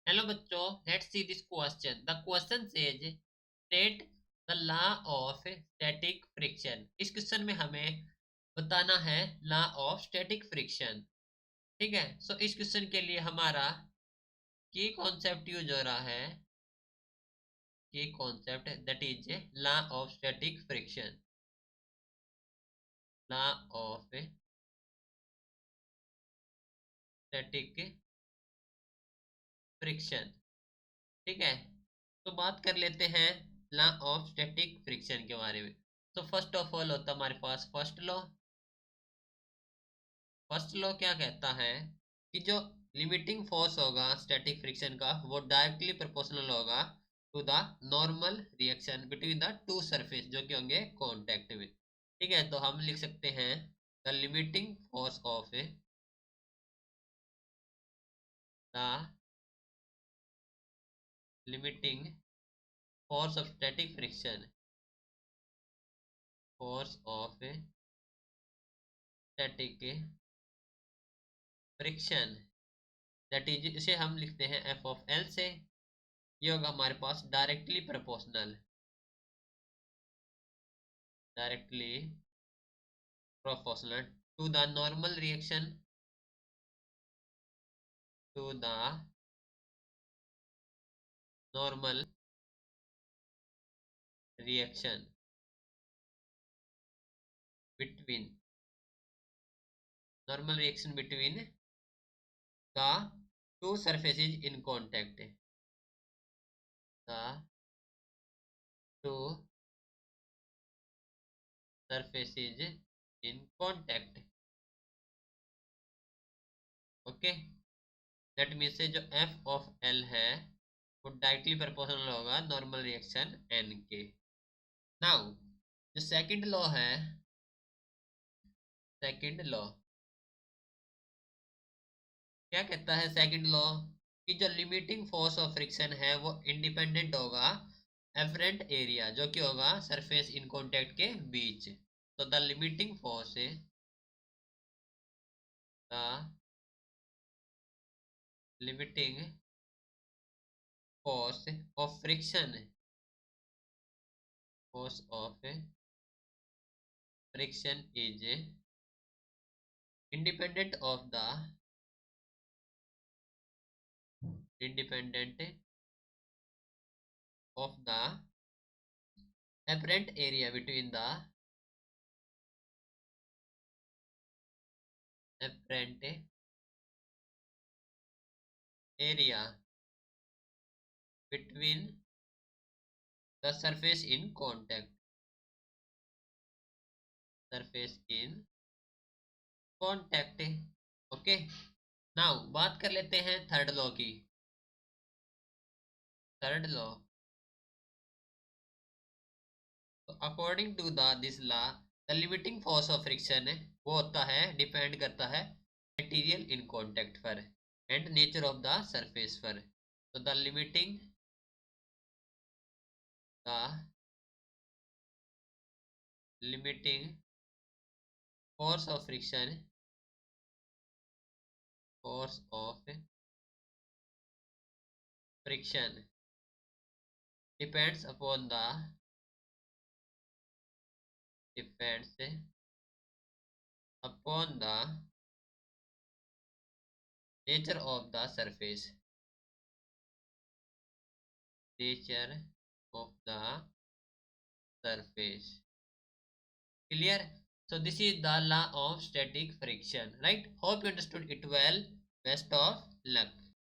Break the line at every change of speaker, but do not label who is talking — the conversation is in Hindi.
Hello बच्चों, let's see this question. The question says state the law of static friction. इस क्वेश्चन में हमें बताना है लॉ ऑफ स्टैटिक फ्रिक्शन। ठीक है, सो इस क्वेश्चन के लिए हमारा की कॉन्सेप्ट यूज हो रहा है, की concept that is law of static friction. Law of static friction. ठीक है, तो बात कर लेते हैं लॉ ऑफ स्टैटिक फ्रिक्शन के बारे में। तो फर्स्ट ऑफ ऑल होता है हमारे पास फर्स्ट लॉ। फर्स्ट लॉ क्या कहता है कि जो लिमिटिंग फोर्स होगा स्टैटिक फ्रिक्शन का वो डायरेक्टली प्रोपोर्शनल होगा to the normal reaction between the two surface जो कि होंगे कांटेक्ट में। ठीक है, तो हम लिख सकते हैं the limiting force of the limiting force of static friction, force of static friction that is, इसे हम लिखते हैं एफ ऑफ एल से। ये होगा हमारे पास directly proportional, directly proportional to the normal reaction, to the normal reaction between, normal reaction between the two surfaces in contact, the two surfaces in contact। Okay, that means से जो एफ ऑफ एल है वो डायरेक्टली प्रोपोर्शनल होगा नॉर्मल रिएक्शन एन के। नाउ जो सेकंड लॉ है, सेकंड लॉ क्या कहता है? सेकंड लॉ कि जो लिमिटिंग फोर्स ऑफ फ्रिक्शन है वो इंडिपेंडेंट होगा एफरेंट एरिया जो कि होगा सरफेस इन कांटेक्ट के बीच। तो the limiting force, the limiting force of friction, force of friction is independent of the, independent of the apparent area between the apparent area between the surface in contact, surface in contact। Okay, now बात कर लेते हैं थर्ड लॉ की। थर्ड लॉ, तो according to the this law the limiting force of friction वो होता है, डिपेंड करता है मटेरियल इन कांटेक्ट पर and nature of the surface पर। तो the limiting, the limiting force of friction, force of friction depends upon the, depends upon the nature of the surface, nature of the surface। Clear? So this is the law of static friction, right? Hope you understood it well. Best of luck.